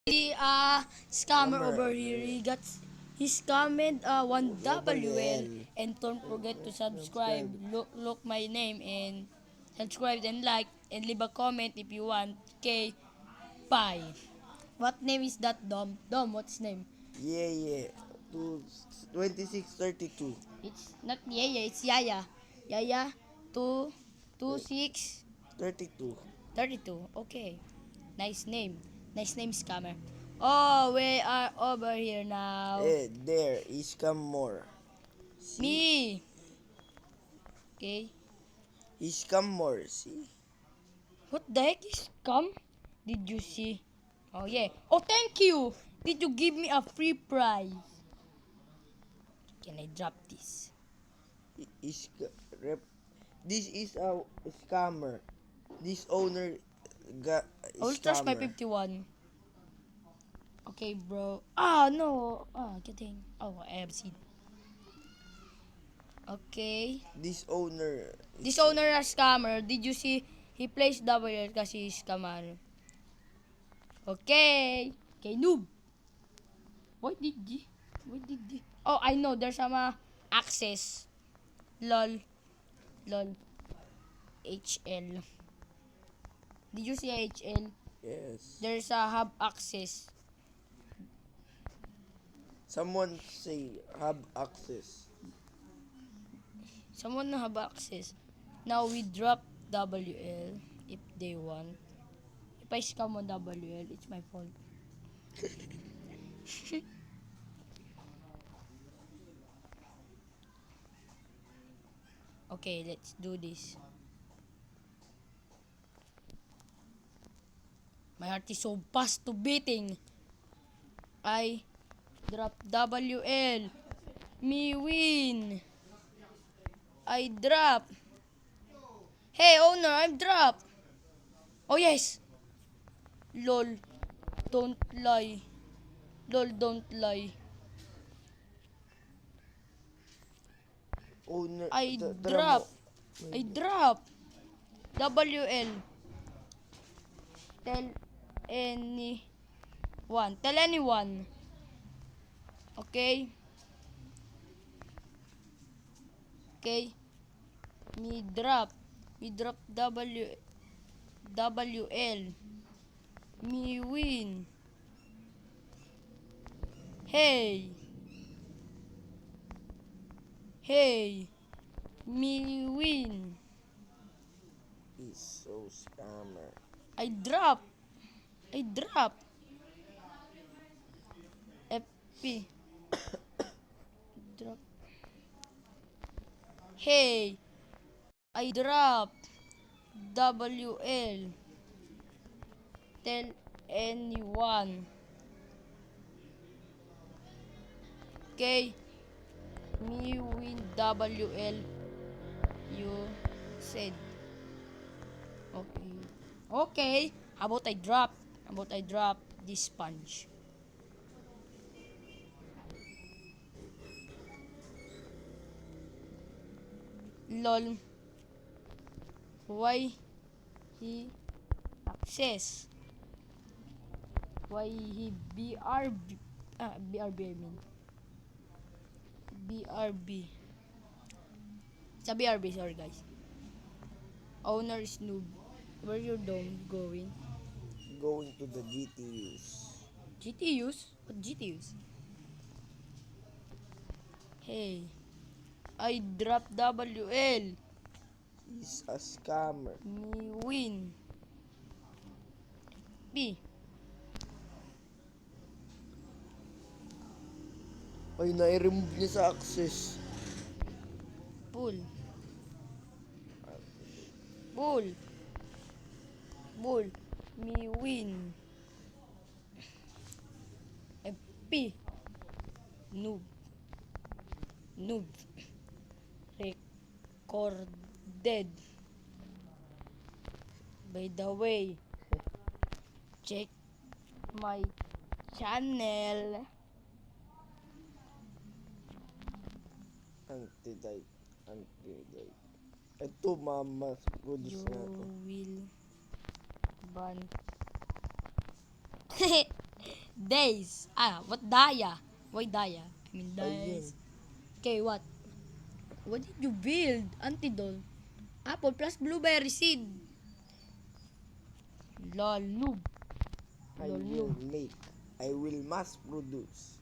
The scammer over here, he scammed 1WL, and don't forget to subscribe. Look my name and subscribe and like and leave a comment if you want. Okay, bye. What name is that, Dom? Dom, what's name? Yeah. 2632. It's not Yaya, it's Yaya. Yaya, 226 32. 32. Okay. Nice name. Nice name, scammer. Oh, we are over here now. There is come more. See? Me. Okay. He's come more. See? What the heck is scam? Did you see? Oh, yeah. Oh, thank you. Did you give me a free prize? Can I drop this? Is this is a scammer. This owner got I will trust my scammer. 51. Okay, bro. Ah, no. Ah, kidding. Oh, I have seen. Okay. This owner. This owner is scammer. Did you see? He plays WL kasi he's scammer. Okay. Okay, noob. Why did he? Oh, I know. There's some access. Lol. HL. Did you see HL? Yes. There's a hub access. Someone say have access. Someone have access. Now we drop WL if they want. If I scam on WL, it's my fault. Okay, let's do this. My heart is so fast to beating. I drop WL. Me win. I drop. Hey owner, I'm drop. Oh yes. Lol. Don't lie. Lol, don't lie. Owner. I Tara mo. drop. WL. Tell anyone. Tell anyone. Okay? Okay? Me drop WL. Me win. Hey. Me win. He's so scammer. I drop. FP. Drop. Hey. I drop. WL. Tell anyone. Okay. Me win WL. You said. Okay. Okay. How about I drop this sponge? Lol. Why he access? Why he BRB? BRB I mean. BRB. Sa BRB, sorry guys. Owner is noob. Where you going? Going to the GTUs. GTUs? What GTUs? Hey. I drop WL. He's a scammer. Me win. B. Ay, na-remove niya sa access. Bull. Me win. FP. Noob. Recorded. By the way, check my channel. Anti-date. Ito, mama. Produce You na ito. will ban. Days. What Daya? Why Daya? I mean Ayun. days. Okay, what? What did you build? Antidol. Apple plus blueberry seed. Lol, noob. I Lol, will noob. make. I will mass produce.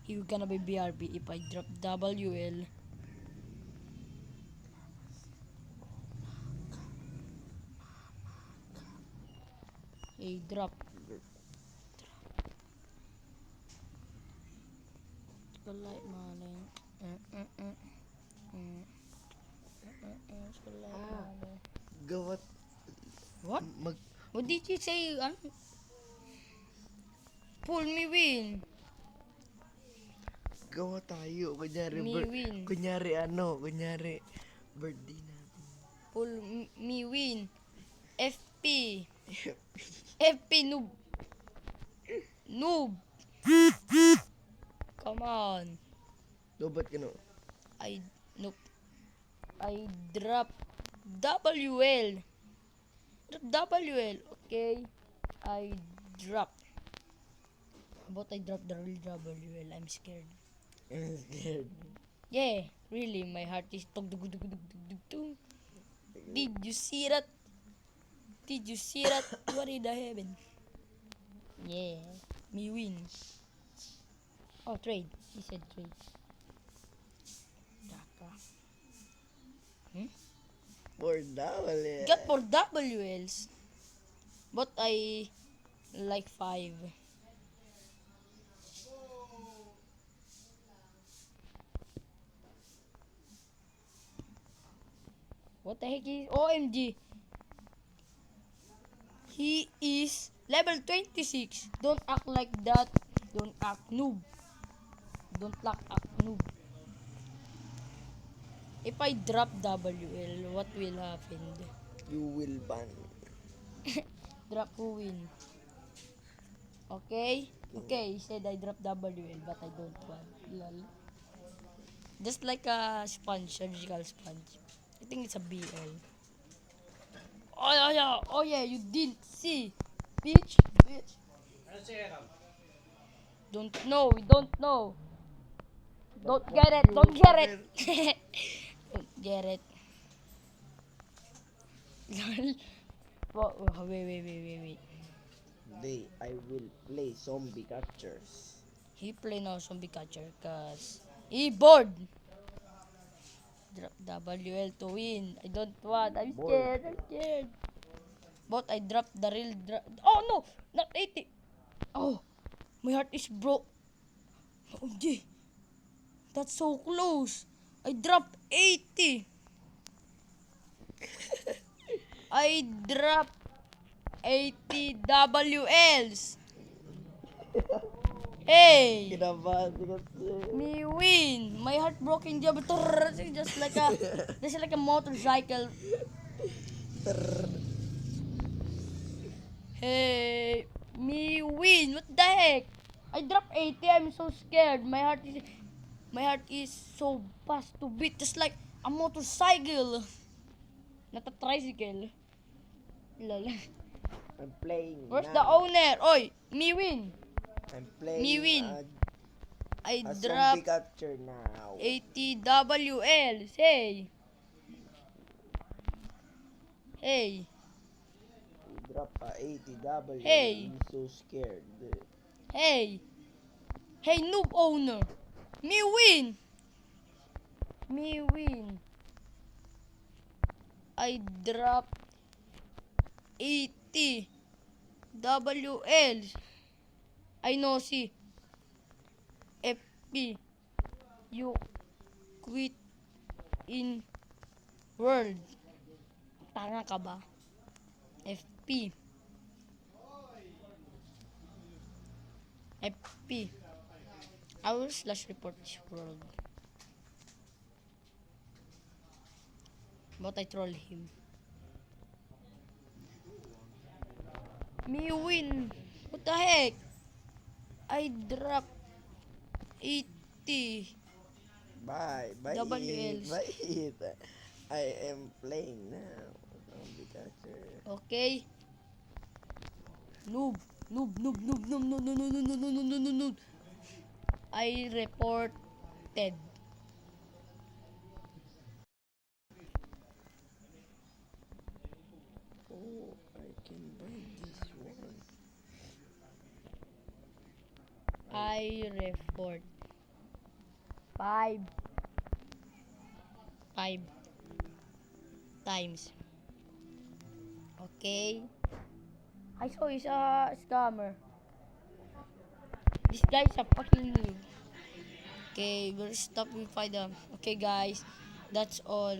You're gonna be BRB if I drop WL. Hey, drop. Light maling. Gawat. What? Mag What did you say? Pull me win. gawa tayo. Kunyari, Me win. kunyari birthday natin. Pull me win. FP. FP noob. Noob. Come on. Lobat ka no? Nope. I drop WL. Drop WL. Okay. I drop. But I drop the real WL. I'm scared. I'm scared. Yeah, really, my heart is tug dug dug dug dug dug dug. Did you see that? Did you see that? What in the heaven? Yeah, me win. Oh, trade. He said trade. Daka. For double it. Got more WLs. But I like 5. What the heck is OMG? He is level 26. Don't act like that. Don't act noob. Don't act noob. If I drop WL, what will happen? You will ban. Drop who win? Okay? Okay, he said I drop WL, but I don't want. Lol. Just like a sponge, surgical sponge. I think it's a BL. Oh yeah, you didn't see. Bitch. Don't know, we don't know. Don't get it, don't get it. Don't get it. Lol. Wait. Today, I will play zombie catchers. He play no zombie catcher cause he bored. Drop WL to win. I don't want. I'm Bored. scared. But I dropped the real Oh no! Not 80! Oh! My heart is broke. Oh gee. That's so close. I dropped 80. I dropped 80 WLs. Hey! Kinabahan ko kasi. Me win. My heart broken job. Just like a motorcycle. Hey, me win. What the heck? I dropped 80. I'm so scared. My heart is so fast to beat, just like a motorcycle, not a tricycle. Lol. I'm playing Where's now. the owner? Oi, me win. I'm playing Me win. I a zombie dropped catcher now. 80 WLs. Hey. Hey. We drop a 80 W. Hey. I'm so scared. Hey. Hey, noob owner. Me win. Me win. I dropped 80 WLs. I know, see. FP. You quit in world. Tanga ka ba? FP. FP. I will slash report this world. But I troll him. Me win. What the heck? I drop 80. Bye it. WLs. Bye it. I am playing now. Zombie catcher. Okay. Noob. Noob, noob, noob, noob, noob, noob, noob, noob, noob, noob, noob, noob. I reported. Oh, I can buy this one. I report. Five times. Okay. I saw he's a scammer. This guy's a fucking noob. Okay, we'll stop with them. Okay, guys, that's all.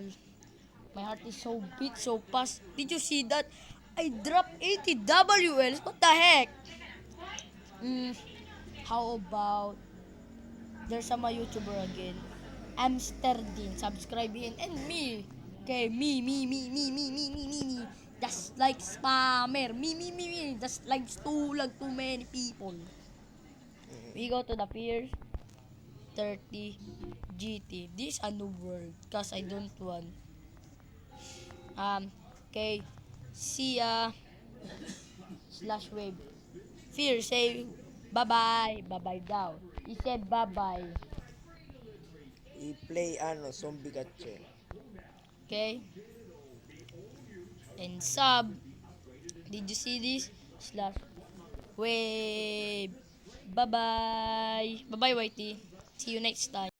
My heart is so beat so fast. Did you see that? I dropped 80 WLs. What the heck? How about there's some YouTuber again? Amsterdin. Subscribe in and me. Okay, me. Just like spammer. Me. Just like too many people. We go to the Pierce 30 GT. This is a new world because I don't want. Okay. See ya. Slash wave. Fear say bye-bye. Bye-bye daw. He said bye-bye. I-play zombie catcher. Okay? And sub. Did you see this? Slash wave. Bye-bye. Bye-bye, Whitey. See you next time.